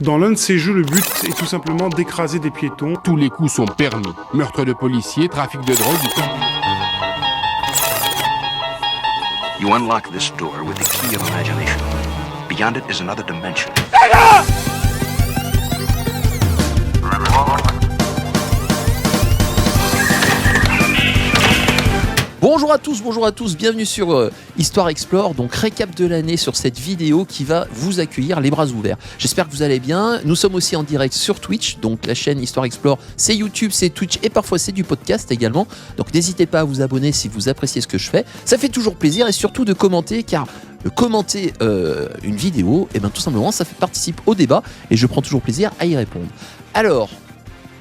Dans l'un de ces jeux, le but est tout simplement d'écraser des piétons. Tous les coups sont permis. Meurtre de policiers, trafic de drogue. You unlock this door with the key of imagination. Beyond it is another dimension. Bonjour à tous, bienvenue sur Histoire Explore, donc récap de l'année sur cette vidéo qui va vous accueillir les bras ouverts. J'espère que vous allez bien, nous sommes aussi en direct sur Twitch, donc la chaîne Histoire Explore, c'est YouTube, c'est Twitch et parfois c'est du podcast également, donc n'hésitez pas à vous abonner si vous appréciez ce que je fais, ça fait toujours plaisir et surtout de commenter car commenter une vidéo, et bien tout simplement ça participe au débat et je prends toujours plaisir à y répondre. Alors,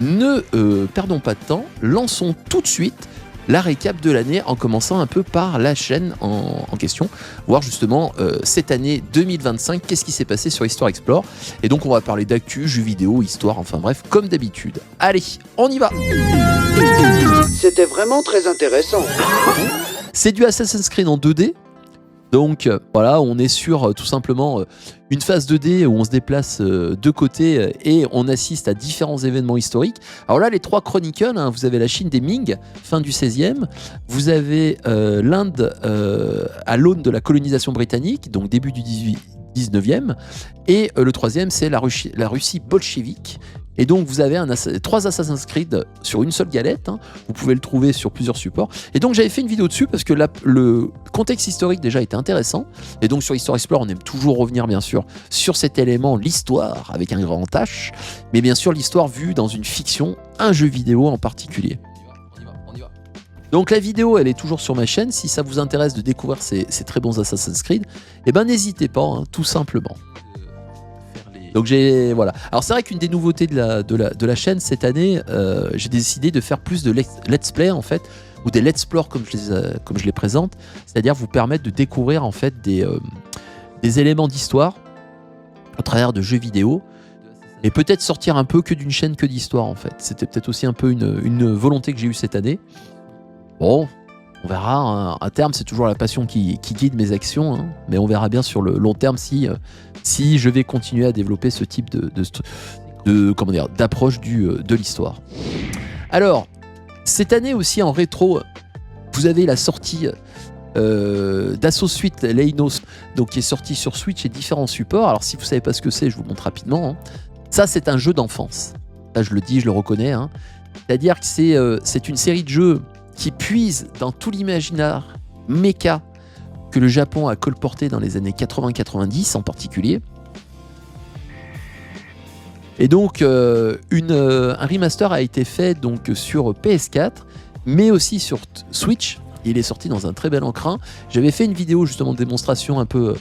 ne perdons pas de temps, lançons tout de suite la récap de l'année en commençant un peu par la chaîne en question, voir justement cette année 2025, qu'est-ce qui s'est passé sur Histoire Explore. Et donc on va parler d'actu, jeux vidéo, histoire, enfin bref, comme d'habitude. Allez, on y va. C'était vraiment très intéressant. C'est du Assassin's Creed en 2D. Donc voilà, on est sur tout simplement une phase 2D où on se déplace de côté et on assiste à différents événements historiques. Alors là, les trois Chronicles, hein, vous avez la Chine des Ming, fin du 16e, vous avez l'Inde à l'aune de la colonisation britannique, donc début du 19e, et le troisième, c'est la Russie bolchevique. Et donc vous avez trois Assassin's Creed sur une seule galette, hein. Vous pouvez le trouver sur plusieurs supports. Et donc j'avais fait une vidéo dessus parce que le contexte historique déjà était intéressant. Et donc sur Histoire Explore, on aime toujours revenir bien sûr sur cet élément, l'histoire avec un grand H, mais bien sûr l'histoire vue dans une fiction, un jeu vidéo en particulier. On y va. Donc la vidéo, elle est toujours sur ma chaîne. Si ça vous intéresse de découvrir ces très bons Assassin's Creed, eh ben n'hésitez pas, hein, tout simplement. Donc voilà. Alors c'est vrai qu'une des nouveautés de la chaîne cette année, j'ai décidé de faire plus de let's play en fait, ou des let's plore comme je les présente, c'est-à-dire vous permettre de découvrir en fait des éléments d'histoire à travers de jeux vidéo, et peut-être sortir un peu que d'une chaîne que d'histoire en fait. C'était peut-être aussi un peu une volonté que j'ai eue cette année. Bon, on verra, hein. À terme c'est toujours la passion qui guide mes actions, hein. Mais on verra bien sur le long terme si je vais continuer à développer ce type d'approche de l'histoire. Alors, cette année aussi en rétro, vous avez la sortie d'Assault Suite Leinos, donc qui est sortie sur Switch et différents supports. Alors si vous ne savez pas ce que c'est, je vous montre rapidement, hein. Ça c'est un jeu d'enfance. Là je le dis, je le reconnais, hein. C'est-à-dire que c'est une série de jeux qui puise dans tout l'imaginaire méca que le Japon a colporté dans les années 80-90 en particulier. Et donc un remaster a été fait donc sur PS4 mais aussi sur Switch. Il est sorti dans un très bel écran. J'avais fait une vidéo justement de démonstration un peu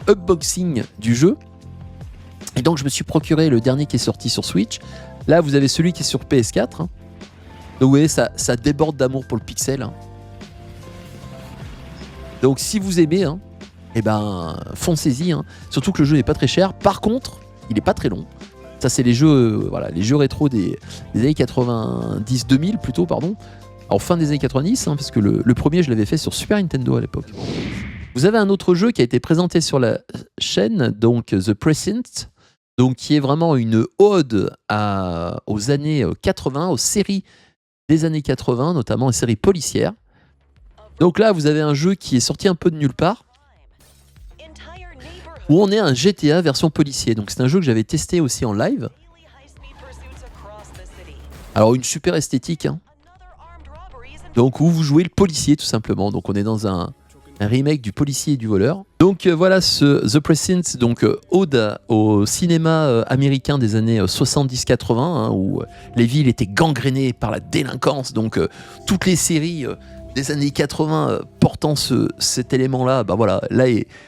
unboxing du jeu. Et donc je me suis procuré le dernier qui est sorti sur Switch. Là vous avez celui qui est sur PS4, hein. Donc vous voyez, ça déborde d'amour pour le pixel, hein. Donc si vous aimez, hein, eh ben, foncez-y, hein. Surtout que le jeu n'est pas très cher. Par contre, il n'est pas très long. Ça c'est les jeux rétro des années 90-2000 plutôt, pardon. Alors fin des années 90, hein, parce que le premier je l'avais fait sur Super Nintendo à l'époque. Vous avez un autre jeu qui a été présenté sur la chaîne, donc The Precinct, donc qui est vraiment une ode aux années 80, aux séries des années 80, notamment les séries policières. Donc là, vous avez un jeu qui est sorti un peu de nulle part, où on est un GTA version policier. Donc c'est un jeu que j'avais testé aussi en live. Alors une super esthétique, hein. Donc où vous jouez le policier tout simplement. Donc on est dans un remake du policier et du voleur. Donc voilà The Precinct, donc ode au cinéma américain des années 70-80, hein, où les villes étaient gangrénées par la délinquance. Donc toutes les séries des années 80 portant cet élément-là, bah voilà, là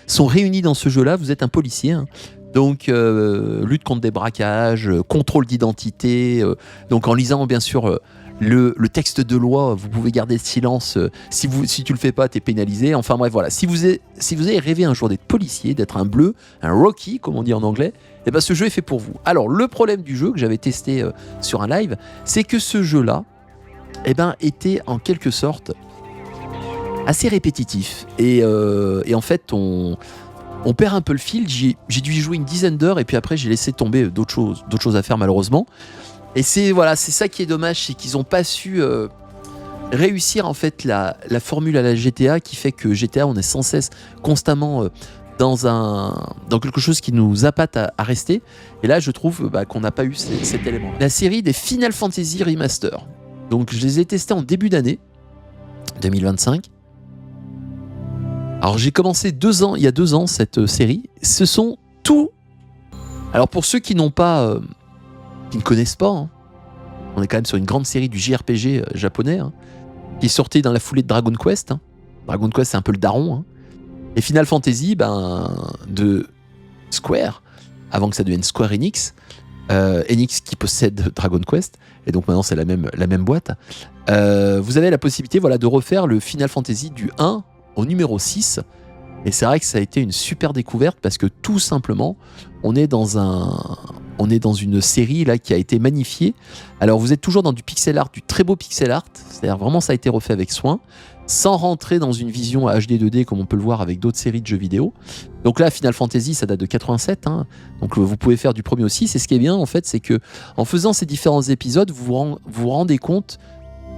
sont réunis dans ce jeu-là. Vous êtes un policier, hein. Donc lutte contre des braquages, contrôle d'identité. Donc en lisant bien sûr le texte de loi, vous pouvez garder le silence. Si tu le fais pas, t'es pénalisé. Enfin bref, voilà. Si vous avez rêvé un jour d'être policier, d'être un bleu, un Rocky, comme on dit en anglais, eh ben ce jeu est fait pour vous. Alors le problème du jeu que j'avais testé sur un live, c'est que ce jeu-là, eh ben, était en quelque sorte assez répétitif. Et en fait, on perd un peu le fil. J'ai dû y jouer une dizaine d'heures et puis après j'ai laissé tomber d'autres choses à faire malheureusement. Et c'est ça qui est dommage, c'est qu'ils n'ont pas su réussir en fait la formule à la GTA qui fait que GTA, on est sans cesse constamment dans quelque chose qui nous appâte à rester. Et là, je trouve qu'on n'a pas eu cet élément. La série des Final Fantasy Remaster. Donc, je les ai testés en début d'année 2025. Alors, j'ai commencé il y a 2 ans cette série. Ce sont tous. Alors, pour ceux qui n'ont pas, qui ne connaissent pas, hein, on est quand même sur une grande série du JRPG japonais, hein, qui est sortie dans la foulée de Dragon Quest. Hein. Dragon Quest, c'est un peu le daron. Hein. Et Final Fantasy, de Square, avant que ça devienne Square Enix, Enix qui possède Dragon Quest, et donc maintenant c'est la même boîte, vous avez la possibilité de refaire le Final Fantasy du 1 au numéro 6, et c'est vrai que ça a été une super découverte, parce que tout simplement, on est dans une série là qui a été magnifiée. Alors vous êtes toujours dans du pixel art, du très beau pixel art, c'est-à-dire vraiment ça a été refait avec soin, sans rentrer dans une vision HD 2D comme on peut le voir avec d'autres séries de jeux vidéo. Donc là, Final Fantasy, ça date de 87, hein. Donc vous pouvez faire du premier au 6, et ce qui est bien en fait, c'est que en faisant ces différents épisodes, vous vous rendez compte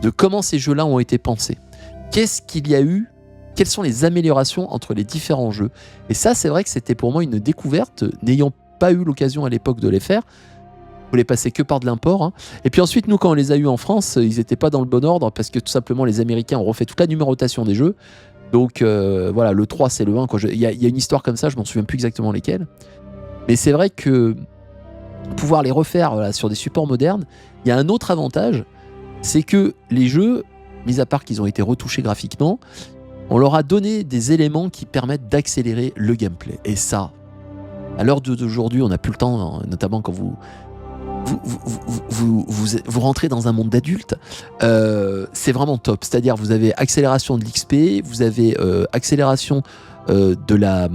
de comment ces jeux-là ont été pensés. Qu'est-ce qu'il y a eu? Quelles sont les améliorations entre les différents jeux? Et ça, c'est vrai que c'était pour moi une découverte, n'ayant pas eu l'occasion à l'époque de les faire. Vous les passez que par de l'import. Hein. Et puis ensuite, nous, quand on les a eus en France, ils n'étaient pas dans le bon ordre, parce que tout simplement, les Américains ont refait toute la numérotation des jeux. Donc voilà, le 3, c'est le 1. Il y a une histoire comme ça, je m'en souviens plus exactement lesquelles. Mais c'est vrai que pouvoir les refaire sur des supports modernes, il y a un autre avantage, c'est que les jeux, mis à part qu'ils ont été retouchés graphiquement, on leur a donné des éléments qui permettent d'accélérer le gameplay. Et ça, à l'heure d'aujourd'hui, on n'a plus le temps, notamment quand vous rentrez dans un monde d'adultes, c'est vraiment top. C'est-à-dire, vous avez accélération de l'XP, vous avez accélération de la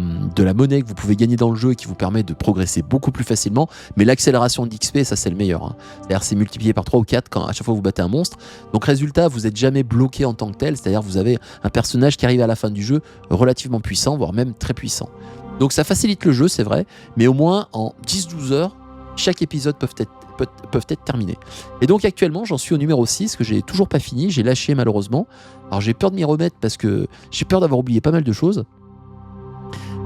monnaie que vous pouvez gagner dans le jeu et qui vous permet de progresser beaucoup plus facilement. Mais l'accélération de l'XP, ça c'est le meilleur. Hein. C'est-à-dire, c'est multiplié par 3 ou 4 quand à chaque fois vous battez un monstre. Donc résultat, vous n'êtes jamais bloqué en tant que tel. C'est-à-dire, vous avez un personnage qui arrive à la fin du jeu relativement puissant, voire même très puissant. Donc ça facilite le jeu, c'est vrai, mais au moins en 10-12 heures, chaque épisode peuvent être terminés. Et donc actuellement, j'en suis au numéro 6, que j'ai toujours pas fini, j'ai lâché malheureusement. Alors j'ai peur de m'y remettre parce que j'ai peur d'avoir oublié pas mal de choses.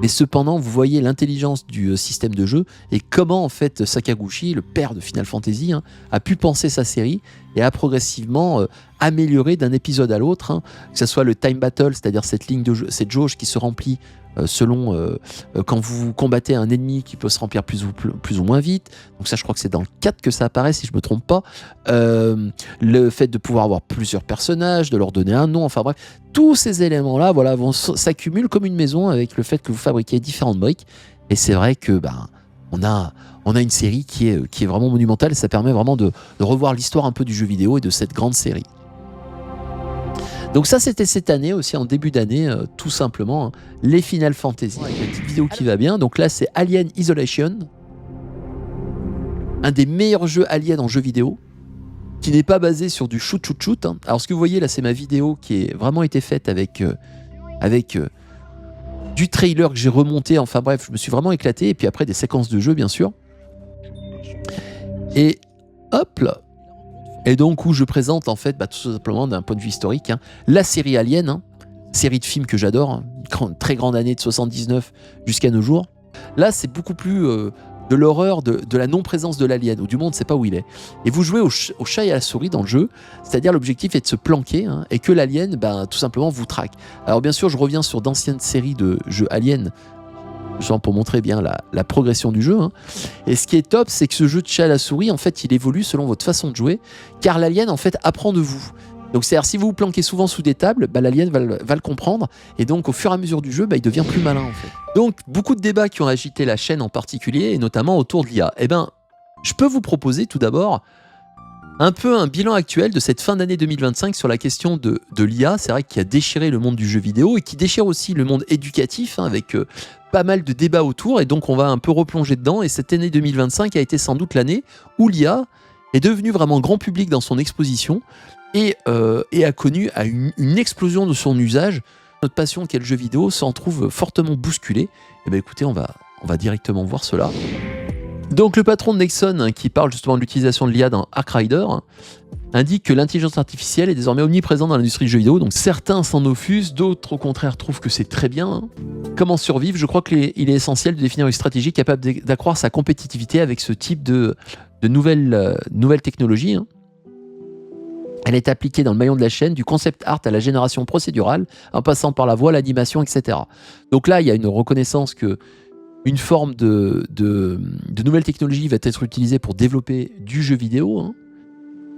Mais cependant, vous voyez l'intelligence du système de jeu et comment en fait Sakaguchi, le père de Final Fantasy, hein, a pu penser sa série et a progressivement amélioré d'un épisode à l'autre, hein, que ce soit le time battle, c'est-à-dire cette ligne de jeu, cette jauge qui se remplit selon quand vous combattez un ennemi qui peut se remplir plus ou moins vite. Donc ça, je crois que c'est dans le 4 que ça apparaît, si je me trompe pas. Le fait de pouvoir avoir plusieurs personnages, de leur donner un nom, enfin bref, tous ces éléments-là s'accumulent comme une maison avec le fait que vous fabriquez différentes briques. Et c'est vrai que on a une série qui est vraiment monumentale, et ça permet vraiment de revoir l'histoire un peu du jeu vidéo et de cette grande série. Donc ça, c'était cette année aussi, en début d'année, tout simplement, hein, les Final Fantasy. Avec la petite vidéo qui va bien. Donc là, c'est Alien Isolation, un des meilleurs jeux Alien en jeu vidéo, qui n'est pas basé sur du shoot. Hein. Alors ce que vous voyez là, c'est ma vidéo qui a vraiment été faite avec du trailer que j'ai remonté. Enfin bref, je me suis vraiment éclaté. Et puis après, des séquences de jeu, bien sûr. Et hop là. Et donc où je présente en fait tout simplement d'un point de vue historique, hein, la série Alien, hein, série de films que j'adore, hein, très grande année de 79 jusqu'à nos jours. Là c'est beaucoup plus de l'horreur de la non-présence de l'alien, ou du monde ne sait pas où il est. Et vous jouez au chat et à la souris dans le jeu, c'est-à-dire l'objectif est de se planquer, hein, et que l'alien tout simplement vous traque. Alors bien sûr je reviens sur d'anciennes séries de jeux Alien, genre pour montrer bien la progression du jeu. Hein. Et ce qui est top, c'est que ce jeu de chat à la souris, en fait, il évolue selon votre façon de jouer, car l'alien, en fait, apprend de vous. Donc, c'est-à-dire, si vous vous planquez souvent sous des tables, l'alien va le comprendre, et donc, au fur et à mesure du jeu, il devient plus malin, en fait. Donc, beaucoup de débats qui ont agité la chaîne en particulier, et notamment autour de l'IA. Eh bien, je peux vous proposer, tout d'abord, un peu un bilan actuel de cette fin d'année 2025 sur la question de l'IA. C'est vrai qu'il a déchiré le monde du jeu vidéo et qui déchire aussi le monde éducatif, hein, avec pas mal de débats autour, et donc on va un peu replonger dedans. Et cette année 2025 a été sans doute l'année où l'IA est devenue vraiment grand public dans son exposition et a connu une explosion de son usage notre passion qu'est le jeu vidéo s'en trouve fortement bousculée. Et bien écoutez, on va directement voir cela. Donc le patron de Nexon, hein, qui parle justement de l'utilisation de l'IA dans Ark Rider, hein, indique que l'intelligence artificielle est désormais omniprésente dans l'industrie du jeu vidéo. Donc certains s'en offusent, d'autres au contraire trouvent que c'est très bien. Hein. Comment survivre? Je crois qu'il est essentiel de définir une stratégie capable d'accroître sa compétitivité avec ce type de nouvelles technologies. Hein. Elle est appliquée dans le maillon de la chaîne, du concept art à la génération procédurale, en passant par la voix, l'animation, etc. Donc là, il y a une reconnaissance que une forme de nouvelle technologie va être utilisée pour développer du jeu vidéo, hein.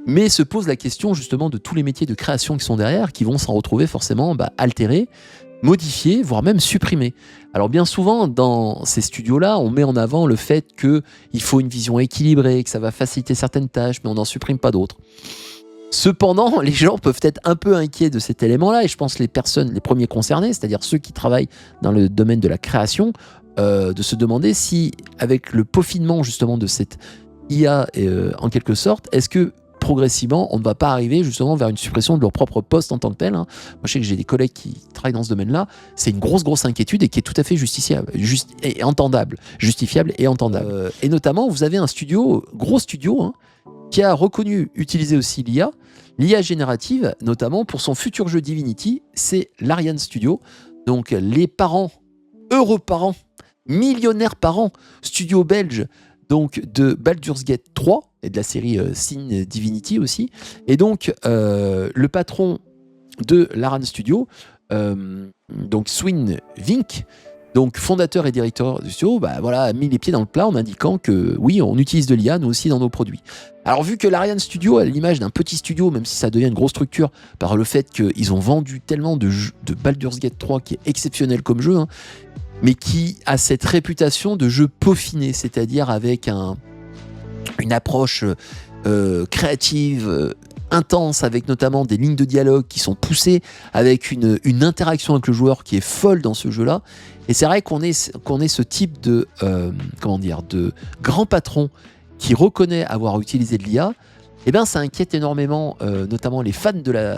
Mais se pose la question justement de tous les métiers de création qui sont derrière, qui vont s'en retrouver forcément altérés, modifiés, voire même supprimés. Alors bien souvent, dans ces studios-là, on met en avant le fait qu'il faut une vision équilibrée, que ça va faciliter certaines tâches, mais on n'en supprime pas d'autres. Cependant, les gens peuvent être un peu inquiets de cet élément-là, et je pense les premiers concernés, c'est-à-dire ceux qui travaillent dans le domaine de la création, de se demander si, avec le peaufinement justement de cette IA, en quelque sorte, est-ce que progressivement, on ne va pas arriver justement vers une suppression de leur propre poste en tant que tel, hein. Moi, je sais que j'ai des collègues qui travaillent dans ce domaine-là. C'est une grosse inquiétude et qui est tout à fait justifiable et entendable. Et notamment, vous avez un gros studio, hein, qui a reconnu utiliser aussi l'IA générative, notamment pour son futur jeu Divinity, c'est l'Ariane Studio. Donc les parents, heureux parents, millionnaires parents, studio belge, donc de Baldur's Gate 3 et de la série Sin Divinity aussi. Et donc le patron de l'Ariane Studio, donc Swin Vink, donc fondateur et directeur du studio, a mis les pieds dans le plat en indiquant que oui, on utilise de l'IA nous aussi dans nos produits. Alors vu que l'Ariane Studio a l'image d'un petit studio, même si ça devient une grosse structure par le fait qu'ils ont vendu tellement de Baldur's Gate 3 qui est exceptionnel comme jeu, hein, mais qui a cette réputation de jeu peaufiné, c'est-à-dire avec une approche créative, intense, avec notamment des lignes de dialogue qui sont poussées, avec une interaction avec le joueur qui est folle dans ce jeu-là. Et c'est vrai qu'on est ce type de grand patron qui reconnaît avoir utilisé de l'IA. Eh bien, ça inquiète énormément, notamment les fans de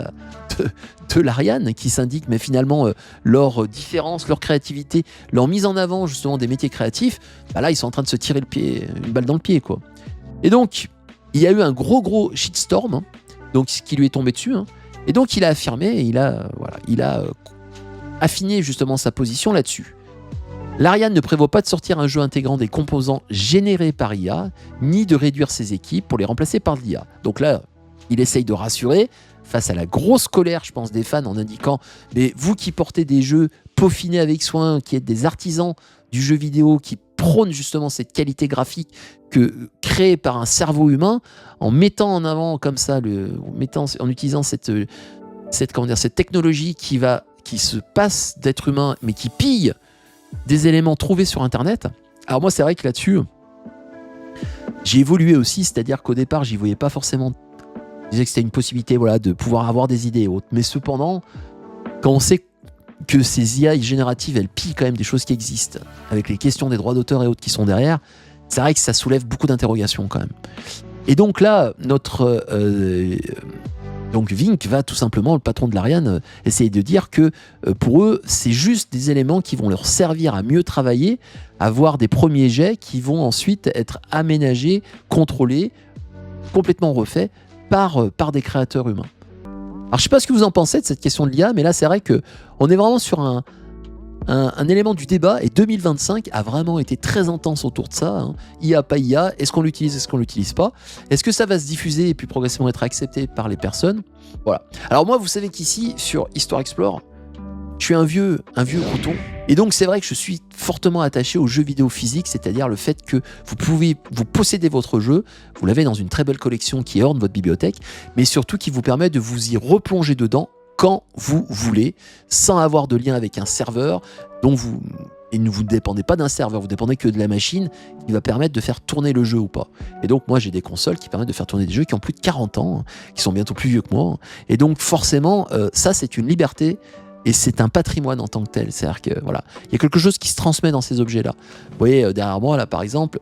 l'Ariane, qui s'indiquent, mais finalement, leur différence, leur créativité, leur mise en avant justement des métiers créatifs, là, ils sont en train de se tirer une balle dans le pied, quoi. Et donc, il y a eu un gros shitstorm, hein, donc ce qui lui est tombé dessus, hein, et donc il a affirmé, il a affiné justement sa position là-dessus. L'Ariane ne prévoit pas de sortir un jeu intégrant des composants générés par IA, ni de réduire ses équipes pour les remplacer par de l'IA. Donc là, il essaye de rassurer face à la grosse colère, je pense, des fans, en indiquant « Mais vous qui portez des jeux peaufinés avec soin, qui êtes des artisans du jeu vidéo, qui prônent justement cette qualité graphique créée par un cerveau humain, en mettant en avant comme ça, en utilisant cette technologie qui se passe d'être humain, mais qui pille des éléments trouvés sur Internet. » Alors moi, c'est vrai que là-dessus, j'ai évolué aussi, c'est-à-dire qu'au départ, j'y voyais pas forcément. Je disais que c'était une possibilité, de pouvoir avoir des idées et autres. Mais cependant, quand on sait que ces IA génératives, elles pillent quand même des choses qui existent, avec les questions des droits d'auteur et autres qui sont derrière, c'est vrai que ça soulève beaucoup d'interrogations quand même. Et donc là, notre Vink va tout simplement, le patron de l'Ariane, essayer de dire que pour eux, c'est juste des éléments qui vont leur servir à mieux travailler, à voir des premiers jets qui vont ensuite être aménagés, contrôlés, complètement refaits par des créateurs humains. Alors je sais pas ce que vous en pensez de cette question de l'IA, mais là c'est vrai qu'on est vraiment sur un élément du débat, et 2025 a vraiment été très intense autour de ça, hein. IA, pas IA, est-ce qu'on l'utilise, est-ce qu'on l'utilise pas, est-ce que ça va se diffuser et puis progressivement être accepté par les personnes, voilà. Alors moi, vous savez qu'ici sur Histoire Explore, je suis un vieux crouton, et donc c'est vrai que je suis fortement attaché aux jeux vidéo physiques, c'est-à-dire le fait que vous possédez votre jeu, vous l'avez dans une très belle collection qui orne votre bibliothèque, mais surtout qui vous permet de vous y replonger dedans quand vous voulez, sans avoir de lien avec un serveur et ne vous dépendez pas d'un serveur, vous dépendez que de la machine qui va permettre de faire tourner le jeu ou pas. Et donc moi j'ai des consoles qui permettent de faire tourner des jeux qui ont plus de 40 ans, hein, qui sont bientôt plus vieux que moi, et donc forcément ça c'est une liberté et c'est un patrimoine en tant que tel. C'est-à-dire que voilà, il y a quelque chose qui se transmet dans ces objets-là. Vous voyez derrière moi là par exemple,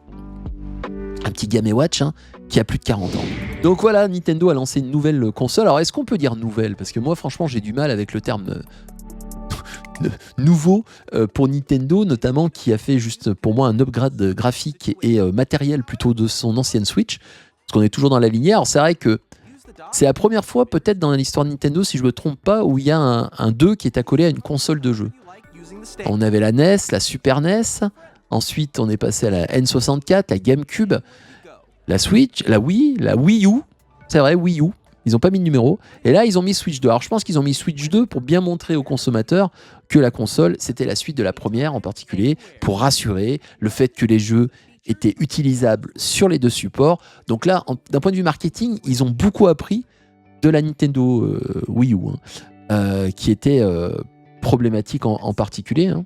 un petit Game & Watch, hein, qui a plus de 40 ans. Donc voilà, Nintendo a lancé une nouvelle console. Alors est-ce qu'on peut dire nouvelle ? Parce que moi franchement j'ai du mal avec le terme nouveau pour Nintendo, notamment qui a fait juste pour moi un upgrade graphique et matériel plutôt de son ancienne Switch, parce qu'on est toujours dans la lignée. Alors c'est vrai que c'est la première fois peut-être dans l'histoire de Nintendo, si je me trompe pas, où il y a un 2 qui est accolé à une console de jeu. On avait la NES, la Super NES, ensuite on est passé à la N64, la GameCube, la Switch, la Wii U, c'est vrai, Wii U. Ils n'ont pas mis de numéro. Et là, ils ont mis Switch 2. Alors, je pense qu'ils ont mis Switch 2 pour bien montrer aux consommateurs que la console, c'était la suite de la première en particulier, pour rassurer le fait que les jeux étaient utilisables sur les deux supports. Donc là, d'un point de vue marketing, ils ont beaucoup appris de la Nintendo Wii U, qui était problématique en particulier. Hein.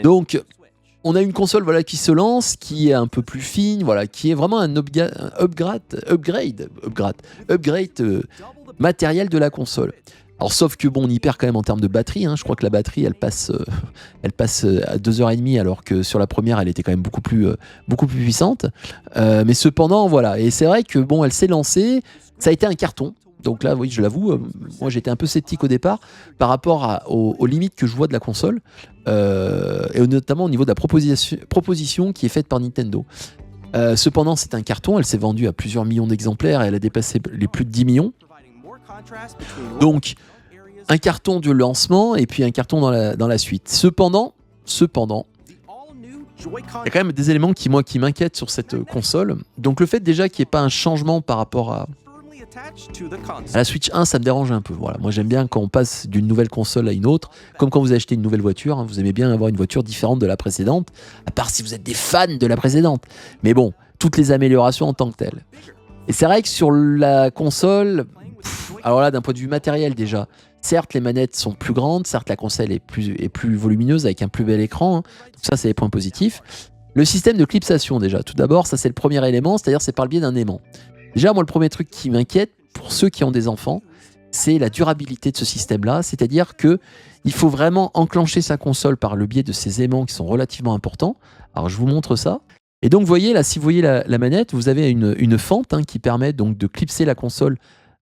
Donc, on a une console qui se lance, qui est un peu plus fine, qui est vraiment un upgrade matériel de la console. Alors sauf que on y perd quand même en termes de batterie. Hein. Je crois que la batterie, elle passe à 2h30, alors que sur la première, elle était quand même beaucoup plus puissante. Mais cependant, et c'est vrai que elle s'est lancée. Ça a été un carton. Donc là, oui, je l'avoue, moi j'étais un peu sceptique au départ par rapport aux limites que je vois de la console, et notamment au niveau de la proposition qui est faite par Nintendo. Cependant, c'est un carton, elle s'est vendue à plusieurs millions d'exemplaires et elle a dépassé les plus de 10 millions. Donc, un carton du lancement et puis un carton dans la suite. Cependant, il y a quand même des éléments qui m'inquiètent sur cette console. Donc le fait déjà qu'il n'y ait pas un changement par rapport à la Switch 1, ça me dérange un peu. Moi j'aime bien quand on passe d'une nouvelle console à une autre, comme quand vous achetez une nouvelle voiture, vous aimez bien avoir une voiture différente de la précédente, à part si vous êtes des fans de la précédente. Mais bon, toutes les améliorations en tant que telles. Et c'est vrai que sur la console, alors là d'un point de vue matériel déjà, certes les manettes sont plus grandes, certes la console est plus volumineuse avec un plus bel écran, hein. Donc ça c'est les points positifs. Le système de clipsation déjà, tout d'abord, ça c'est le premier élément, c'est-à-dire c'est par le biais d'un aimant. Déjà, moi, le premier truc qui m'inquiète, pour ceux qui ont des enfants, c'est la durabilité de ce système-là. C'est-à-dire qu'il faut vraiment enclencher sa console par le biais de ces aimants qui sont relativement importants. Alors, je vous montre ça. Et donc, vous voyez, là, si vous voyez la manette, vous avez une fente qui permet donc de clipser la console,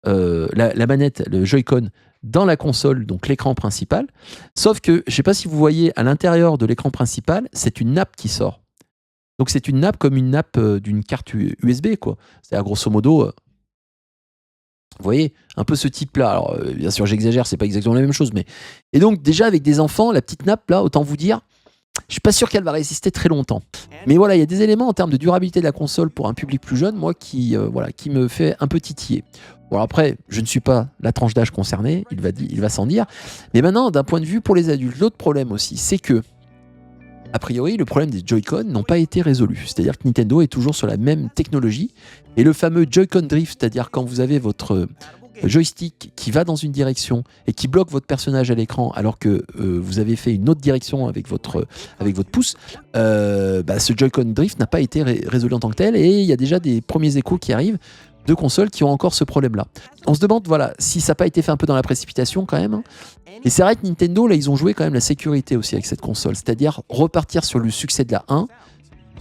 la manette, le Joy-Con, dans la console, donc l'écran principal. Sauf que, je ne sais pas si vous voyez, à l'intérieur de l'écran principal, c'est une nappe qui sort. Donc c'est une nappe comme une nappe d'une carte USB, quoi. C'est à grosso modo, vous voyez, un peu ce type-là. Alors bien sûr j'exagère, c'est pas exactement la même chose, mais... Et donc déjà avec des enfants, la petite nappe là, autant vous dire, je suis pas sûr qu'elle va résister très longtemps. Mais il y a des éléments en termes de durabilité de la console pour un public plus jeune, moi, qui me fait un peu titiller. Bon après, je ne suis pas la tranche d'âge concernée, il va sans dire. Mais maintenant, d'un point de vue pour les adultes, l'autre problème aussi, c'est que a priori, le problème des Joy-Con n'ont pas été résolus. C'est-à-dire que Nintendo est toujours sur la même technologie. Et le fameux Joy-Con Drift, c'est-à-dire quand vous avez votre joystick qui va dans une direction et qui bloque votre personnage à l'écran alors que vous avez fait une autre direction avec votre pouce, ce Joy-Con Drift n'a pas été résolu en tant que tel. Et il y a déjà des premiers échos qui arrivent de consoles qui ont encore ce problème-là. On se demande si ça n'a pas été fait un peu dans la précipitation quand même. Et c'est vrai que Nintendo, là, ils ont joué quand même la sécurité aussi avec cette console. C'est-à-dire repartir sur le succès de la 1,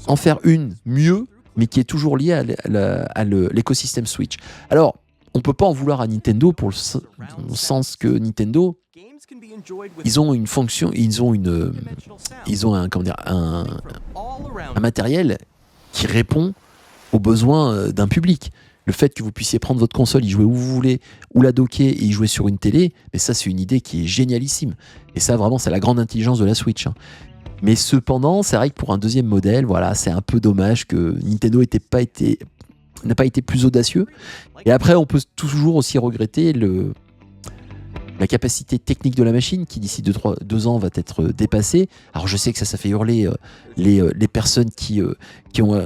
en faire une mieux, mais qui est toujours liée à l'écosystème Switch. Alors, on peut pas en vouloir à Nintendo dans le sens que Nintendo, ils ont une fonction, ils ont un matériel qui répond aux besoins d'un public. Le fait que vous puissiez prendre votre console, y jouer où vous voulez, ou la docker et y jouer sur une télé, mais ça c'est une idée qui est génialissime. Et ça vraiment c'est la grande intelligence de la Switch. Hein. Mais cependant, c'est vrai que pour un deuxième modèle, c'est un peu dommage que Nintendo n'a pas été plus audacieux. Et après, on peut toujours aussi regretter la capacité technique de la machine qui d'ici 2 ans va être dépassée. Alors je sais que ça fait hurler les personnes qui ont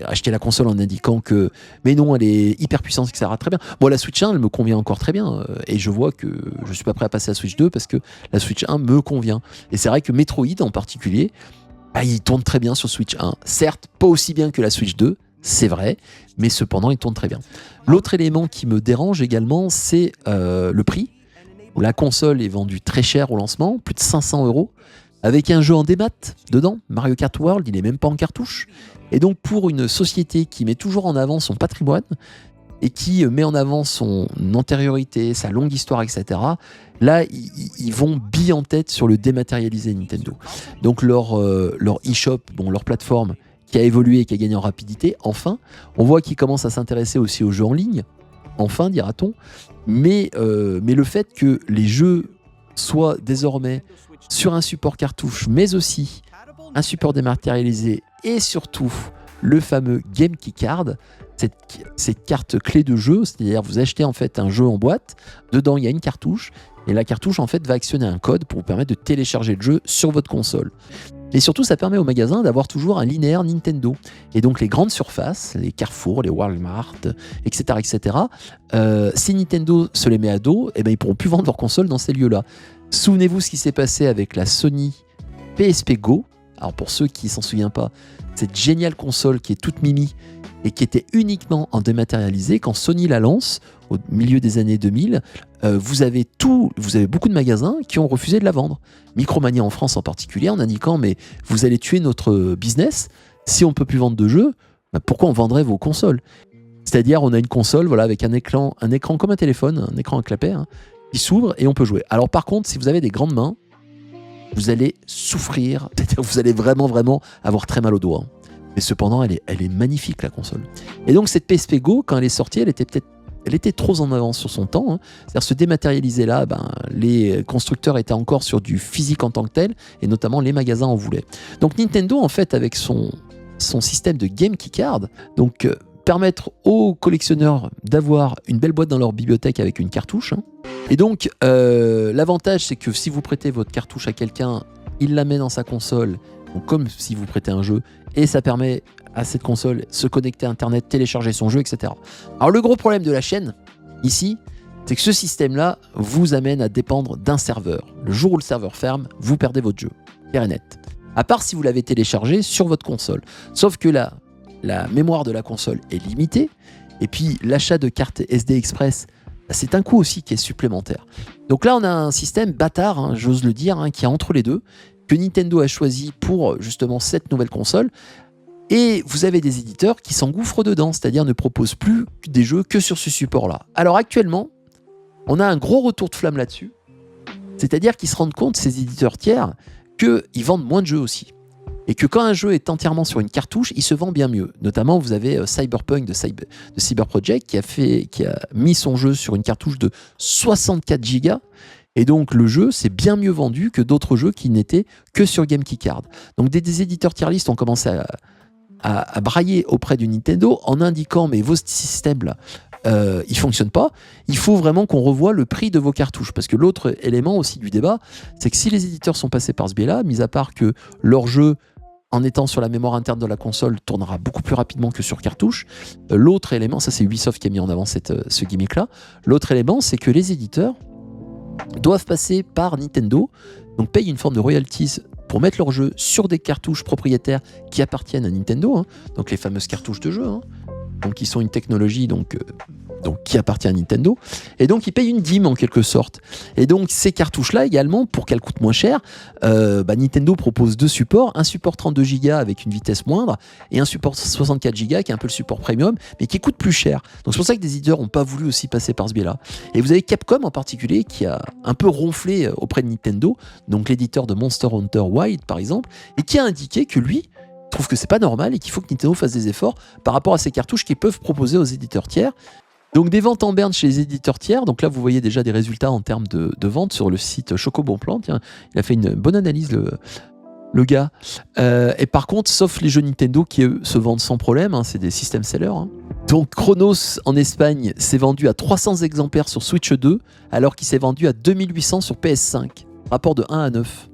acheté la console en indiquant que mais non, elle est hyper puissante et que ça ira très bien. Moi la Switch 1 elle me convient encore très bien et je vois que je suis pas prêt à passer à la Switch 2 parce que la Switch 1 me convient. Et c'est vrai que Metroid en particulier, il tourne très bien sur Switch 1. Certes, pas aussi bien que la Switch 2, c'est vrai, mais cependant il tourne très bien. L'autre élément qui me dérange également, c'est le prix. La console est vendue très cher au lancement, plus de 500 €, avec un jeu en démat dedans, Mario Kart World, il n'est même pas en cartouche. Et donc pour une société qui met toujours en avant son patrimoine, et qui met en avant son antériorité, sa longue histoire, etc., là, ils vont bille en tête sur le dématérialisé Nintendo. Donc leur eShop, leur plateforme qui a évolué et qui a gagné en rapidité, enfin, on voit qu'ils commencent à s'intéresser aussi aux jeux en ligne, enfin, dira-t-on, mais le fait que les jeux soient désormais sur un support cartouche, mais aussi un support dématérialisé et surtout le fameux Game Keycard, cette carte clé de jeu, c'est-à-dire vous achetez en fait un jeu en boîte, dedans il y a une cartouche, et la cartouche en fait va actionner un code pour vous permettre de télécharger le jeu sur votre console. Et surtout ça permet au magasin d'avoir toujours un linéaire Nintendo. Et donc les grandes surfaces, les Carrefour, les Walmart, etc., si Nintendo se les met à dos, eh ben, ils pourront plus vendre leurs consoles dans ces lieux-là. Souvenez-vous ce qui s'est passé avec la Sony PSP Go. Alors pour ceux qui s'en souviennent pas, cette géniale console qui est toute mimi et qui était uniquement en dématérialisé, quand Sony la lance au milieu des années 2000, vous avez beaucoup de magasins qui ont refusé de la vendre. Micromania en France en particulier, en indiquant mais vous allez tuer notre business si on ne peut plus vendre de jeux, pourquoi on vendrait vos consoles? C'est-à-dire on a une console avec un écran comme un téléphone, un écran à clapet, qui s'ouvre et on peut jouer. Alors par contre, si vous avez des grandes mains, vous allez souffrir, c'est-à-dire vous allez vraiment avoir très mal aux doigts. Mais cependant, elle est magnifique, la console. Et donc cette PSP Go, quand elle est sortie, elle était trop en avance sur son temps. C'est-à-dire se dématérialiser là, les constructeurs étaient encore sur du physique en tant que tel, et notamment les magasins en voulaient. Donc Nintendo, en fait, avec son système de Game Keycard, donc permettre aux collectionneurs d'avoir une belle boîte dans leur bibliothèque avec une cartouche. Et donc, l'avantage, c'est que si vous prêtez votre cartouche à quelqu'un, il la met dans sa console, donc comme si vous prêtez un jeu, et ça permet à cette console de se connecter à Internet, télécharger son jeu, etc. Alors, le gros problème de la chaîne, ici, c'est que ce système-là vous amène à dépendre d'un serveur. Le jour où le serveur ferme, vous perdez votre jeu. Clair et net. À part si vous l'avez téléchargé sur votre console. Sauf que là, la mémoire de la console est limitée, et puis l'achat de cartes SD Express, c'est un coût aussi qui est supplémentaire. Donc là, on a un système bâtard, j'ose le dire, qui est entre les deux, que Nintendo a choisi pour justement cette nouvelle console. Et vous avez des éditeurs qui s'engouffrent dedans, c'est-à-dire ne proposent plus des jeux que sur ce support-là. Alors actuellement, on a un gros retour de flamme là-dessus, c'est-à-dire qu'ils se rendent compte, ces éditeurs tiers, qu'ils vendent moins de jeux aussi. Et que quand un jeu est entièrement sur une cartouche, il se vend bien mieux. Notamment, vous avez Cyberpunk de Cyber Project qui a mis son jeu sur une cartouche de 64 Go. Et donc, le jeu s'est bien mieux vendu que d'autres jeux qui n'étaient que sur Game Keycard. Donc, des éditeurs tier list ont commencé à brailler auprès du Nintendo en indiquant mais vos systèmes-là, ils ne fonctionnent pas. Il faut vraiment qu'on revoie le prix de vos cartouches. Parce que l'autre élément aussi du débat, c'est que si les éditeurs sont passés par ce biais-là, mis à part que leur jeu, en étant sur la mémoire interne de la console, tournera beaucoup plus rapidement que sur cartouche. L'autre élément, ça c'est Ubisoft qui a mis en avant ce gimmick-là. L'autre élément, c'est que les éditeurs doivent passer par Nintendo, donc payent une forme de royalties pour mettre leur jeu sur des cartouches propriétaires qui appartiennent à Nintendo, donc les fameuses cartouches de jeu, donc qui sont une technologie donc qui appartient à Nintendo, et donc ils payent une dîme en quelque sorte. Et donc ces cartouches-là également, pour qu'elles coûtent moins cher, Nintendo propose deux supports, un support 32 Go avec une vitesse moindre, et un support 64 Go qui est un peu le support premium, mais qui coûte plus cher. Donc c'est pour ça que des éditeurs n'ont pas voulu aussi passer par ce biais-là. Et vous avez Capcom en particulier qui a un peu ronflé auprès de Nintendo, donc l'éditeur de Monster Hunter Wilds par exemple, et qui a indiqué que lui trouve que c'est pas normal et qu'il faut que Nintendo fasse des efforts par rapport à ces cartouches qu'ils peuvent proposer aux éditeurs tiers. Donc des ventes en berne chez les éditeurs tiers, donc là vous voyez déjà des résultats en termes de vente sur le site Chocobonplan, tiens, il a fait une bonne analyse le gars. Et par contre, sauf les jeux Nintendo qui eux se vendent sans problème, c'est des system sellers. Donc Chronos en Espagne s'est vendu à 300 exemplaires sur Switch 2, alors qu'il s'est vendu à 2800 sur PS5, rapport de 1 à 9.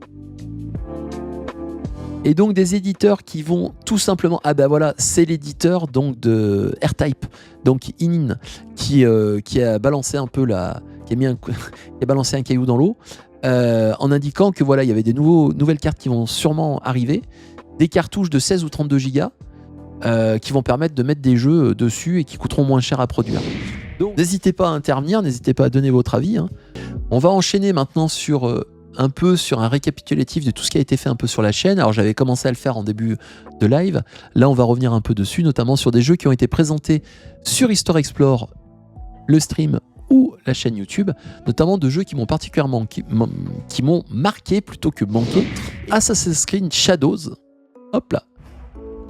Et donc des éditeurs qui vont tout simplement... Ah ben voilà, c'est l'éditeur donc de R-Type, donc Inin, qui a balancé un peu qui a balancé un caillou dans l'eau, en indiquant que voilà, il y avait des nouvelles cartes qui vont sûrement arriver, des cartouches de 16 ou 32 Go qui vont permettre de mettre des jeux dessus et qui coûteront moins cher à produire. Donc n'hésitez pas à intervenir, n'hésitez pas à donner votre avis. On va enchaîner maintenant sur un peu sur un récapitulatif de tout ce qui a été fait un peu sur la chaîne. Alors j'avais commencé à le faire en début de live. Là, on va revenir un peu dessus, notamment sur des jeux qui ont été présentés sur Histoire Explore, le stream ou la chaîne YouTube, notamment de jeux qui m'ont particulièrement qui m'ont marqué plutôt que manqué. Assassin's Creed Shadows, hop là,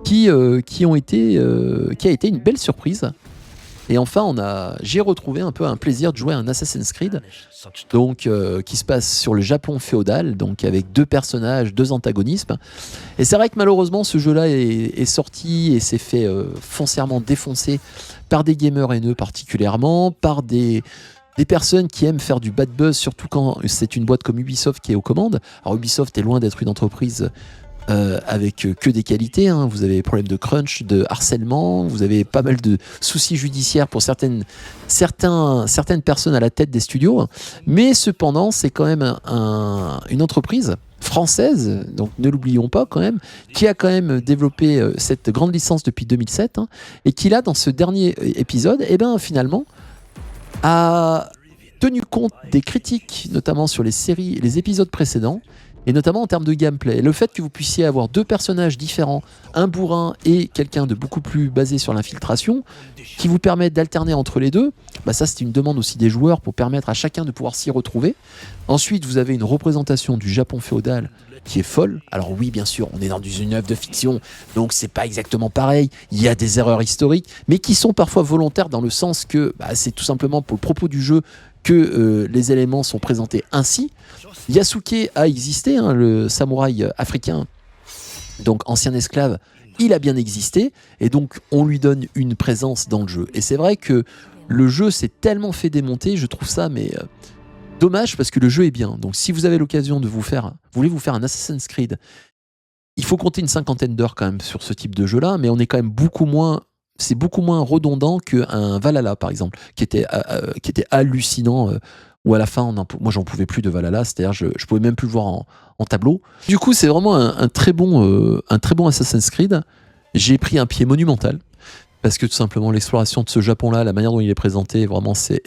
qui a été une belle surprise. Et enfin, j'ai retrouvé un peu un plaisir de jouer à un Assassin's Creed, donc qui se passe sur le Japon féodal, donc avec 2 personnages, 2 antagonismes. Et c'est vrai que malheureusement, ce jeu-là est sorti et s'est fait foncièrement défoncer par des gamers haineux particulièrement, par des personnes qui aiment faire du bad buzz, surtout quand c'est une boîte comme Ubisoft qui est aux commandes. Alors Ubisoft est loin d'être une entreprise avec que des qualités, hein. Vous avez des problèmes de crunch, de harcèlement, vous avez pas mal de soucis judiciaires pour certaines personnes à la tête des studios, mais cependant c'est quand même une entreprise française, donc ne l'oublions pas quand même, qui a quand même développé cette grande licence depuis 2007, hein, et qui là dans ce dernier épisode, finalement a tenu compte des critiques, notamment sur les épisodes précédents, et notamment en termes de gameplay. Le fait que vous puissiez avoir 2 personnages différents, un bourrin et quelqu'un de beaucoup plus basé sur l'infiltration, qui vous permettent d'alterner entre les deux, ça c'est une demande aussi des joueurs pour permettre à chacun de pouvoir s'y retrouver. Ensuite, vous avez une représentation du Japon féodal qui est folle. Alors oui, bien sûr, on est dans une œuvre de fiction, donc c'est pas exactement pareil, il y a des erreurs historiques, mais qui sont parfois volontaires dans le sens que c'est tout simplement pour le propos du jeu que les éléments sont présentés ainsi. Yasuke a existé, hein, le samouraï africain, donc ancien esclave, il a bien existé, et donc on lui donne une présence dans le jeu. Et c'est vrai que le jeu s'est tellement fait démonter, je trouve ça dommage, parce que le jeu est bien. Donc si vous avez l'occasion de voulez vous faire un Assassin's Creed, il faut compter une 50aine d'heures quand même sur ce type de jeu-là, mais on est quand même beaucoup moins redondant qu'un Valhalla par exemple, qui était hallucinant, où à la fin, moi j'en pouvais plus de Valhalla, c'est-à-dire je pouvais même plus le voir en tableau. Du coup, c'est vraiment un très bon Assassin's Creed. J'ai pris un pied monumental, parce que tout simplement l'exploration de ce Japon-là, la manière dont il est présenté, vraiment c'est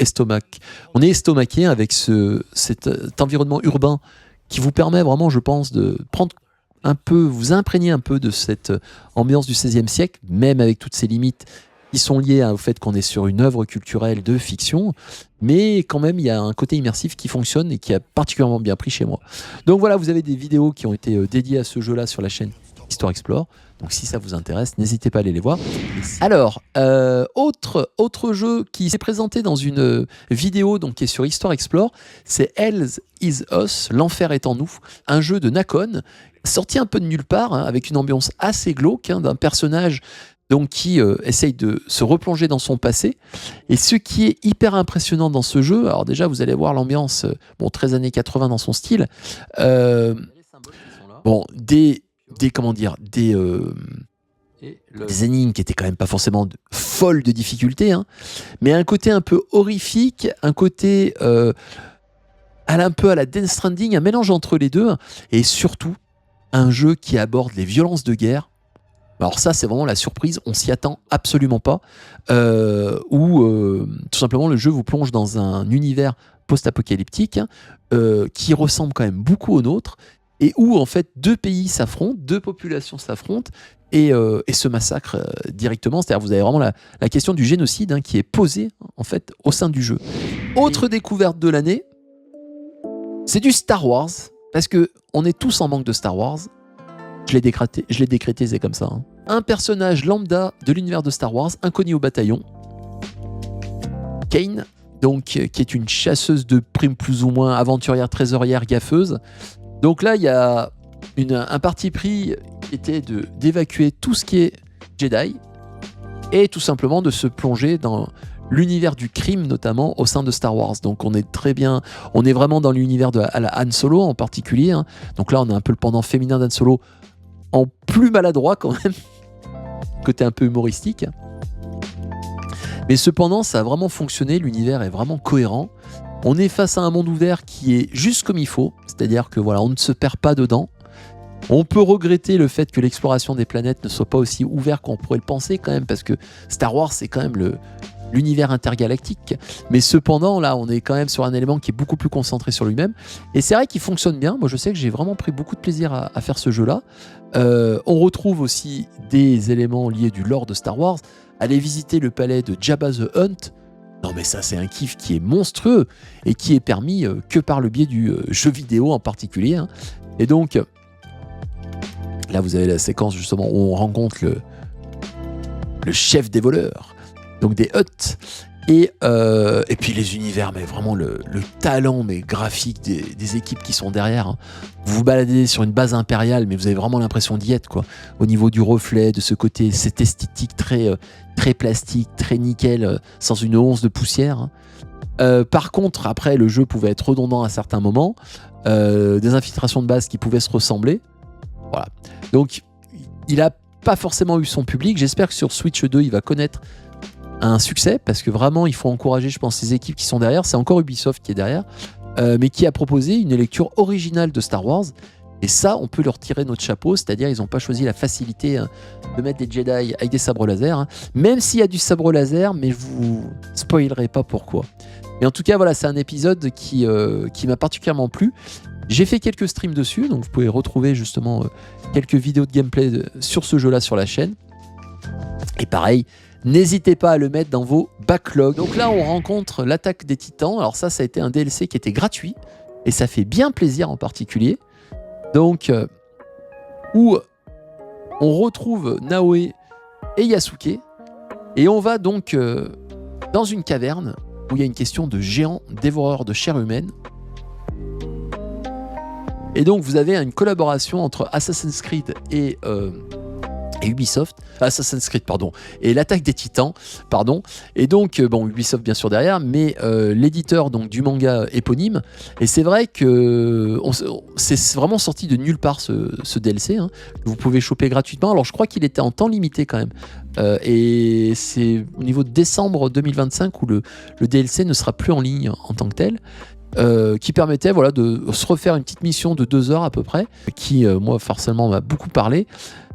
on est estomaqué avec cet environnement urbain qui vous permet vraiment, je pense, de vous imprégner un peu de cette ambiance du XVIe siècle, même avec toutes ses limites qui sont liées au fait qu'on est sur une œuvre culturelle de fiction, mais quand même il y a un côté immersif qui fonctionne et qui a particulièrement bien pris chez moi. Donc voilà, vous avez des vidéos qui ont été dédiées à ce jeu-là sur la chaîne Histoire Explore, donc si ça vous intéresse, n'hésitez pas à aller les voir. Alors, autre jeu qui s'est présenté dans une vidéo donc, qui est sur Histoire Explore, c'est Hell is Us, l'enfer est en nous, un jeu de Nacon, sorti un peu de nulle part, hein, avec une ambiance assez glauque, hein, d'un personnage donc qui essaye de se replonger dans son passé. Et ce qui est hyper impressionnant dans ce jeu, alors déjà vous allez voir l'ambiance, très années 80 dans son style, des énigmes qui étaient quand même pas forcément folles de difficulté, hein, mais un côté un peu horrifique, un côté un peu à la Death Stranding, un mélange entre les deux, et surtout un jeu qui aborde les violences de guerre. Alors ça, c'est vraiment la surprise, on s'y attend absolument pas, où tout simplement le jeu vous plonge dans un univers post-apocalyptique, qui ressemble quand même beaucoup au nôtre, et où en fait 2 pays s'affrontent, 2 populations s'affrontent, et se massacrent directement. C'est-à-dire vous avez vraiment la question du génocide, hein, qui est posée en fait au sein du jeu. Autre découverte de l'année, c'est du Star Wars, parce que on est tous en manque de Star Wars. Je l'ai décrété, c'est comme ça. Hein. Un personnage lambda de l'univers de Star Wars, inconnu au bataillon. Kane, donc, qui est une chasseuse de primes plus ou moins aventurière, trésorière, gaffeuse. Donc là, il y a un parti pris qui était d'évacuer tout ce qui est Jedi et tout simplement de se plonger dans l'univers du crime, notamment au sein de Star Wars. Donc on est vraiment dans l'univers de Han Solo en particulier. Hein. Donc là, on a un peu le pendant féminin d'Han Solo, en plus maladroit quand même, côté un peu humoristique. Mais cependant, ça a vraiment fonctionné, l'univers est vraiment cohérent. On est face à un monde ouvert qui est juste comme il faut, c'est-à-dire que voilà, on ne se perd pas dedans. On peut regretter le fait que l'exploration des planètes ne soit pas aussi ouverte qu'on pourrait le penser quand même, parce que Star Wars, c'est quand même l'univers intergalactique. Mais cependant, là, on est quand même sur un élément qui est beaucoup plus concentré sur lui-même. Et c'est vrai qu'il fonctionne bien. Moi, je sais que j'ai vraiment pris beaucoup de plaisir à faire ce jeu-là. On retrouve aussi des éléments liés du lore de Star Wars. Aller visiter le palais de Jabba the Hutt. Non mais ça c'est un kiff qui est monstrueux et qui est permis que par le biais du jeu vidéo en particulier. Hein. Et donc, là vous avez la séquence justement où on rencontre le chef des voleurs, donc des Hutt. Et puis les univers, mais vraiment le talent graphique des équipes qui sont derrière. Hein. Vous vous baladez sur une base impériale, mais vous avez vraiment l'impression d'y être, quoi. Au niveau du reflet, de ce côté, cette esthétique très plastique, très nickel, sans une once de poussière. Hein. Par contre, après, le jeu pouvait être redondant à certains moments. Des infiltrations de base qui pouvaient se ressembler. Voilà. Donc, il n'a pas forcément eu son public. J'espère que sur Switch 2, il va connaître un succès, parce que vraiment il faut encourager, je pense, les équipes qui sont derrière. C'est encore Ubisoft qui est derrière, mais qui a proposé une lecture originale de Star Wars, et ça on peut leur tirer notre chapeau. C'est-à-dire ils n'ont pas choisi la facilité de mettre des Jedi avec des sabres laser, hein. Même s'il y a du sabre laser, mais je vous spoilerai pas pourquoi. Mais en tout cas voilà, c'est un épisode qui m'a particulièrement plu. J'ai fait quelques streams dessus, donc vous pouvez retrouver justement quelques vidéos de gameplay sur ce jeu là sur la chaîne. Et pareil, n'hésitez pas à le mettre dans vos backlogs. Donc là, on rencontre l'attaque des Titans. Alors ça a été un DLC qui était gratuit. Et ça fait bien plaisir en particulier. Donc, où on retrouve Naoe et Yasuke. Et on va donc dans une caverne où il y a une question de géants dévoreurs de chair humaine. Et donc, vous avez une collaboration entre Assassin's Creed et Ubisoft, Assassin's Creed, pardon, et l'attaque des Titans, pardon. Et donc, bon, Ubisoft bien sûr derrière, mais l'éditeur donc du manga éponyme. Et c'est vrai que c'est vraiment sorti de nulle part ce DLC, hein, que vous pouvez choper gratuitement. Alors, je crois qu'il était en temps limité quand même. Et c'est au niveau de décembre 2025 où le DLC ne sera plus en ligne en tant que tel. Qui permettait voilà, de se refaire une petite mission de 2 heures à peu près, qui moi forcément m'a beaucoup parlé,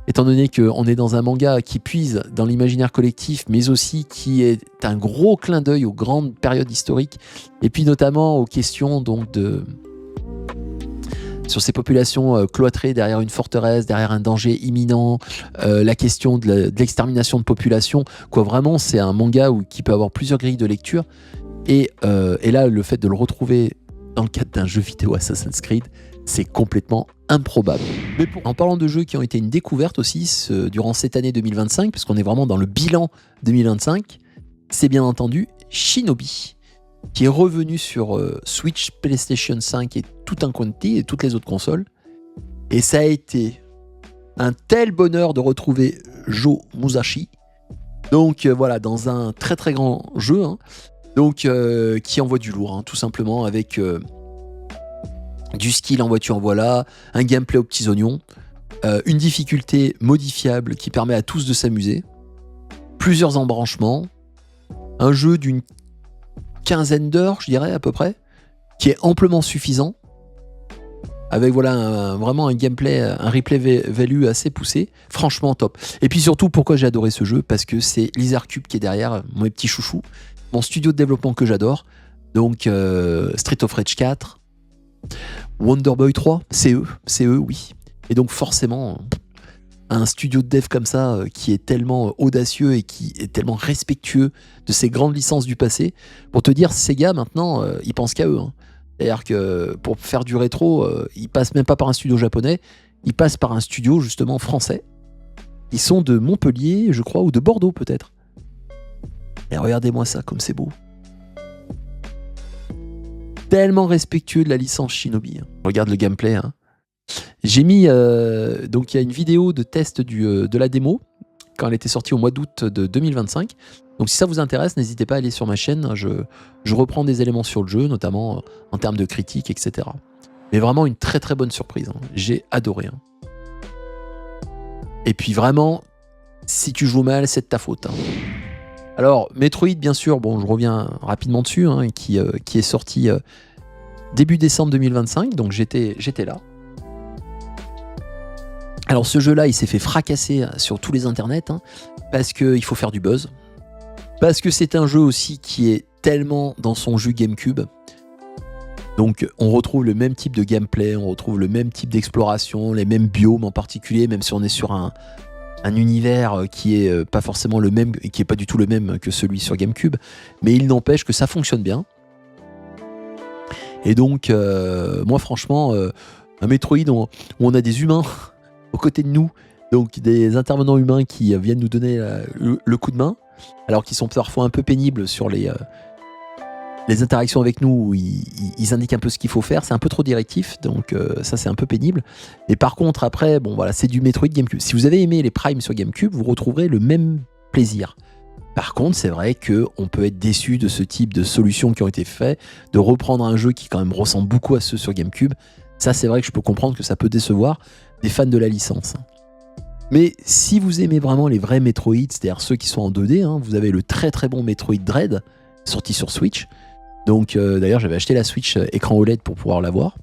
étant donné qu'on est dans un manga qui puise dans l'imaginaire collectif, mais aussi qui est un gros clin d'œil aux grandes périodes historiques, et puis notamment aux questions donc sur ces populations cloîtrées derrière une forteresse, derrière un danger imminent, la question de l'extermination de populations, quoi. Vraiment c'est un manga qui peut avoir plusieurs grilles de lecture. Et là, le fait de le retrouver dans le cadre d'un jeu vidéo Assassin's Creed, c'est complètement improbable. Mais en parlant de jeux qui ont été une découverte aussi durant cette année 2025, parce qu'on est vraiment dans le bilan 2025, c'est bien entendu Shinobi, qui est revenu sur Switch, PlayStation 5 et tout un quanti et toutes les autres consoles. Et ça a été un tel bonheur de retrouver Jo Musashi. Donc voilà, dans un très très grand jeu, hein. Donc qui envoie du lourd, hein, tout simplement, avec du skill en voiture, voilà, un gameplay aux petits oignons, une difficulté modifiable qui permet à tous de s'amuser, plusieurs embranchements, un jeu d'une quinzaine d'heures, je dirais à peu près, qui est amplement suffisant, avec voilà vraiment un gameplay, un replay value assez poussé, franchement top. Et puis surtout, pourquoi j'ai adoré ce jeu, parce que c'est Lizard Cube qui est derrière, mon petit chouchou, mon studio de développement que j'adore, donc Street of Rage 4, Wonder Boy 3, c'est eux, oui. Et donc forcément, un studio de dev comme ça, qui est tellement audacieux et qui est tellement respectueux de ces grandes licences du passé, pour te dire, ces gars maintenant, ils pensent qu'à eux, hein. C'est-à-dire que pour faire du rétro, ils passent même pas par un studio japonais, ils passent par un studio justement français. Ils sont de Montpellier, je crois, ou de Bordeaux peut-être. Et regardez-moi ça, comme c'est beau. Tellement respectueux de la licence Shinobi. Hein. Regarde le gameplay. Hein. J'ai mis... donc il y a une vidéo de test de la démo, quand elle était sortie au mois d'août de 2025. Donc si ça vous intéresse, n'hésitez pas à aller sur ma chaîne. Je reprends des éléments sur le jeu, notamment en termes de critique, etc. Mais vraiment une très très bonne surprise. Hein. J'ai adoré. Hein. Et puis vraiment, si tu joues mal, c'est de ta faute. Hein. Alors, Metroid, bien sûr, bon, je reviens rapidement dessus, hein, qui est sorti début décembre 2025, donc j'étais là. Alors, ce jeu-là, il s'est fait fracasser sur tous les internets, hein, parce qu'il faut faire du buzz. Parce que c'est un jeu aussi qui est tellement dans son jus GameCube. Donc on retrouve le même type de gameplay, on retrouve le même type d'exploration, les mêmes biomes en particulier, même si on est sur un univers qui est pas forcément le même, qui est pas du tout le même que celui sur GameCube, mais il n'empêche que ça fonctionne bien. Et donc moi franchement, un Metroid où on a des humains aux côtés de nous, donc des intervenants humains qui viennent nous donner le coup de main, alors qu'ils sont parfois un peu pénibles sur les interactions avec nous, où ils indiquent un peu ce qu'il faut faire, c'est un peu trop directif, donc ça c'est un peu pénible. Et par contre après, bon voilà, c'est du Metroid GameCube. Si vous avez aimé les Prime sur GameCube, vous retrouverez le même plaisir. Par contre, c'est vrai qu'on peut être déçu de ce type de solutions qui ont été faites, de reprendre un jeu qui quand même ressemble beaucoup à ceux sur GameCube. Ça c'est vrai que je peux comprendre que ça peut décevoir des fans de la licence. Mais si vous aimez vraiment les vrais Metroid, c'est-à-dire ceux qui sont en 2D, hein, vous avez le très très bon Metroid Dread, sorti sur Switch. Donc d'ailleurs j'avais acheté la Switch écran OLED pour pouvoir l'avoir,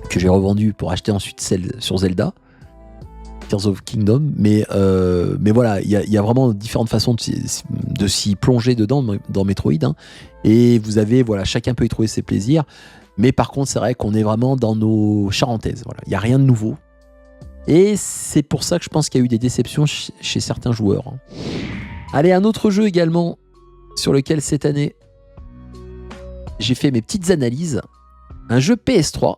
que j'ai revendu pour acheter ensuite celle sur Zelda, Tears of Kingdom, mais voilà, il y a vraiment différentes façons de s'y plonger dedans dans Metroid, hein. Et vous avez, voilà, chacun peut y trouver ses plaisirs, mais par contre c'est vrai qu'on est vraiment dans nos charentaises, voilà, il n'y a rien de nouveau, et c'est pour ça que je pense qu'il y a eu des déceptions chez certains joueurs, hein. Allez, un autre jeu également sur lequel cette année j'ai fait mes petites analyses, un jeu PS3,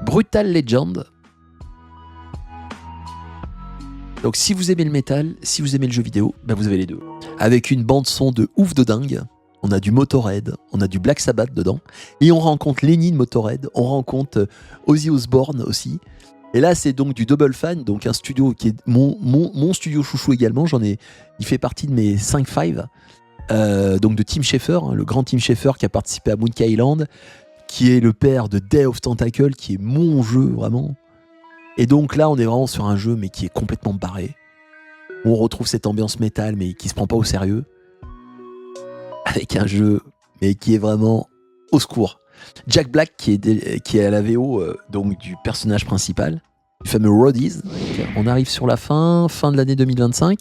Brutal Legend. Donc si vous aimez le métal, si vous aimez le jeu vidéo, ben vous avez les deux. Avec une bande son de ouf de dingue, on a du Motorhead, on a du Black Sabbath dedans, et on rencontre Lenny de Motorhead, on rencontre Ozzy Osbourne aussi. Et là c'est donc du Double Fine, donc un studio qui est mon studio chouchou également, il fait partie de mes 5-5. Donc de Tim Schafer, hein, le grand Tim Schafer qui a participé à Monkey Island, qui est le père de Day of Tentacle, qui est mon jeu vraiment. Et donc là on est vraiment sur un jeu mais qui est complètement barré, où on retrouve cette ambiance métal mais qui se prend pas au sérieux, avec un jeu mais qui est vraiment au secours. Jack Black qui est à la VO donc du personnage principal, du fameux Rhodes. On arrive sur la fin de l'année 2025.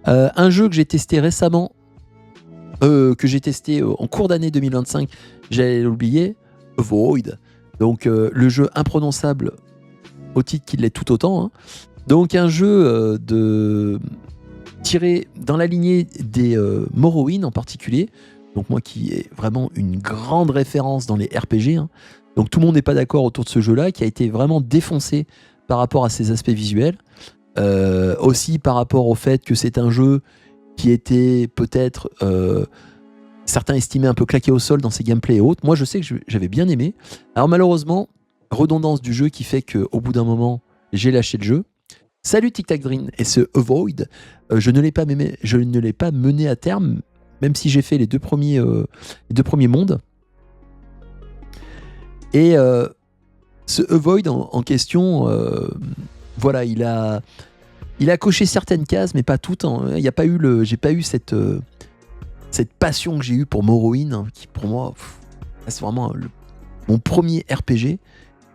Un jeu que j'ai testé récemment, en cours d'année 2025, j'allais l'oublier, Void. Donc le jeu imprononçable au titre qu'il l'est tout autant, hein. Donc un jeu tiré dans la lignée des Morrowind en particulier. Donc moi qui est vraiment une grande référence dans les RPG, hein. Donc tout le monde n'est pas d'accord autour de ce jeu-là, qui a été vraiment défoncé par rapport à ses aspects visuels. Aussi par rapport au fait que c'est un jeu qui était peut-être certains estimaient un peu claqué au sol dans ses gameplays et autres. Moi je sais que j'avais bien aimé. Alors malheureusement, redondance du jeu qui fait qu'au bout d'un moment j'ai lâché le jeu. Salut Tic Tac Dream. Et ce Avoid, je ne l'ai pas mené à terme, même si j'ai fait les deux premiers mondes. Et ce Avoid en question, voilà, il a coché certaines cases, mais pas toutes, hein. J'ai pas eu cette passion que j'ai eue pour Morrowind, hein, qui pour moi, c'est vraiment mon premier RPG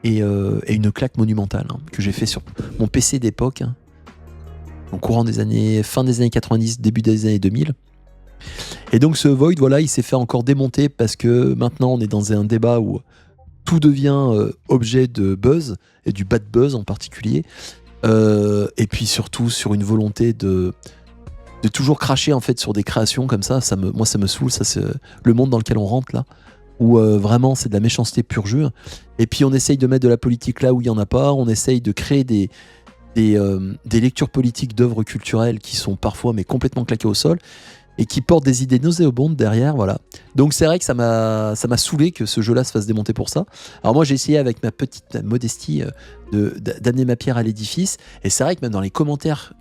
et une claque monumentale, hein, que j'ai fait sur mon PC d'époque, hein, au courant fin des années 90, début des années 2000. Et donc ce Void, voilà, il s'est fait encore démonter parce que maintenant on est dans un débat où tout devient objet de buzz, et du bad buzz en particulier. Et puis surtout sur une volonté de toujours cracher en fait sur des créations comme ça, moi ça me saoule, ça c'est le monde dans lequel on rentre là, où vraiment c'est de la méchanceté pur jus. Et puis on essaye de mettre de la politique là où il n'y en a pas, on essaye de créer des lectures politiques d'œuvres culturelles qui sont parfois mais complètement claquées au sol, et qui portent des idées nauséabondes derrière, voilà. Donc c'est vrai que ça m'a saoulé que ce jeu-là se fasse démonter pour ça. Alors moi j'ai essayé avec ma petite modestie d'amener ma pierre à l'édifice, et c'est vrai que même dans les commentaires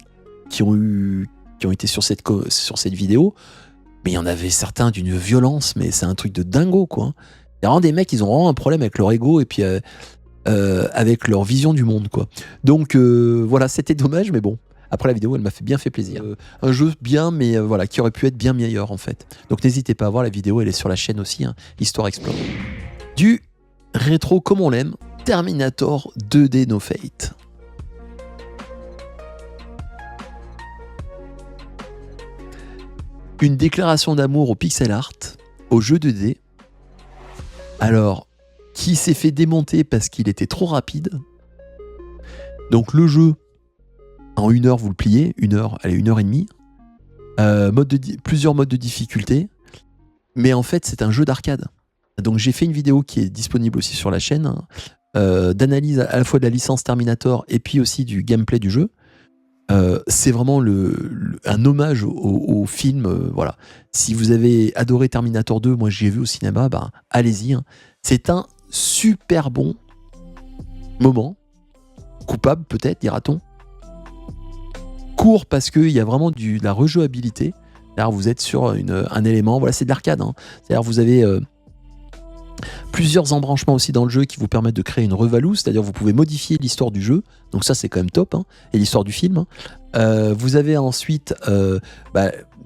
qui ont été sur cette vidéo, mais il y en avait certains d'une violence, mais c'est un truc de dingo, quoi. Il y a vraiment des mecs, ils ont vraiment un problème avec leur ego et puis avec leur vision du monde, quoi. Donc voilà, c'était dommage, mais bon. Après la vidéo, elle m'a bien fait plaisir. Un jeu bien, mais voilà, qui aurait pu être bien meilleur en fait. Donc n'hésitez pas à voir la vidéo, elle est sur la chaîne aussi, hein, Histoire Explore. Du rétro comme on l'aime, Terminator 2D No Fate. une déclaration d'amour au pixel art, au jeu 2D. Alors, qui s'est fait démonter parce qu'il était trop rapide. Donc le jeu, en 1 heure, vous le pliez, 1 heure, allez, 1 heure et demie. Plusieurs modes de difficulté. Mais en fait, c'est un jeu d'arcade. Donc j'ai fait une vidéo qui est disponible aussi sur la chaîne, d'analyse à la fois de la licence Terminator et puis aussi du gameplay du jeu. C'est vraiment un hommage au film. Voilà. Si vous avez adoré Terminator 2, moi j'ai vu au cinéma, ben, allez-y. Hein. C'est un super bon moment. Coupable peut-être, dira-t-on. Court parce qu'il y a vraiment de la rejouabilité. Alors vous êtes sur un élément, voilà, c'est de l'arcade. Hein. C'est-à-dire vous avez plusieurs embranchements aussi dans le jeu qui vous permettent de créer une revalue, c'est-à-dire vous pouvez modifier l'histoire du jeu, donc ça c'est quand même top, hein, et l'histoire du film. Vous avez ensuite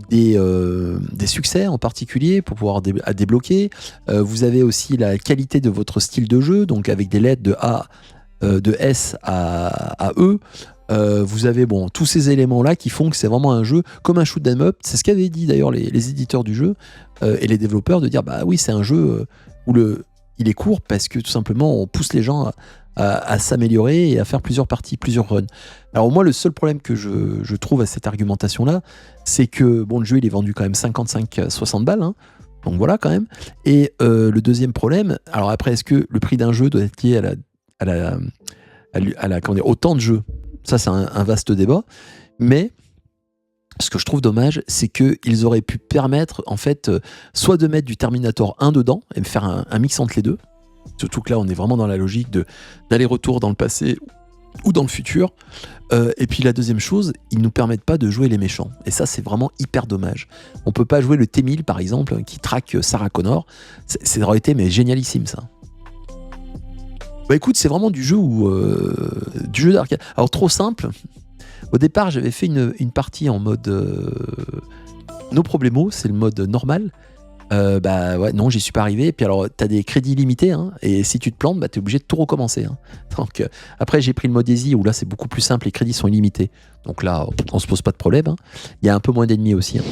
des succès en particulier pour pouvoir débloquer. Vous avez aussi la qualité de votre style de jeu, donc avec des lettres de S à E. Vous avez tous ces éléments-là qui font que c'est vraiment un jeu comme un shoot 'em up. C'est ce qu'avaient dit d'ailleurs les éditeurs du jeu et les développeurs, de dire bah oui, c'est un jeu où il est court parce que tout simplement on pousse les gens à s'améliorer et à faire plusieurs parties, plusieurs runs. Alors moi, le seul problème que je trouve à cette argumentation-là, c'est que le jeu il est vendu quand même 55-60 balles, hein, donc voilà quand même. Et le deuxième problème, alors après, est-ce que le prix d'un jeu doit être lié au temps de jeu? Ça, c'est un vaste débat. Mais ce que je trouve dommage, c'est qu'ils auraient pu permettre, en fait, soit de mettre du Terminator 1 dedans et me faire un mix entre les deux. Surtout que là, on est vraiment dans la logique d'aller-retour dans le passé ou dans le futur. Et puis la deuxième chose, ils ne nous permettent pas de jouer les méchants. Et ça, c'est vraiment hyper dommage. On ne peut pas jouer le T-1000, par exemple, qui traque Sarah Connor. Ça aurait été génialissime, ça. Bah écoute, c'est vraiment du jeu d'arcade. Alors trop simple. Au départ, j'avais fait une partie en mode no problemo, c'est le mode normal. Non, j'y suis pas arrivé. Et puis alors, t'as des crédits limités, hein, et si tu te plantes, t'es obligé de tout recommencer. Hein. Donc après, j'ai pris le mode easy où là, c'est beaucoup plus simple, les crédits sont illimités. Donc là, on se pose pas de problème. Hein. Il y a un peu moins d'ennemis aussi. Hein.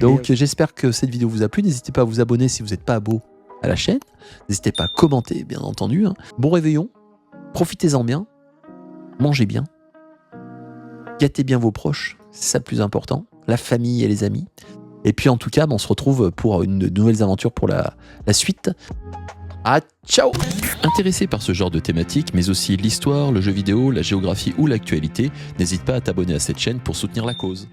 Donc j'espère que cette vidéo vous a plu. N'hésitez pas à vous abonner si vous n'êtes pas abo à la chaîne. N'hésitez pas à commenter, bien entendu. Hein. Bon réveillon, profitez-en bien, mangez bien, gâtez bien vos proches, c'est ça le plus important, la famille et les amis. Et puis en tout cas, on se retrouve pour de nouvelles aventures pour la suite. Ah, ciao! Intéressé par ce genre de thématique, mais aussi l'histoire, le jeu vidéo, la géographie ou l'actualité, n'hésite pas à t'abonner à cette chaîne pour soutenir la cause.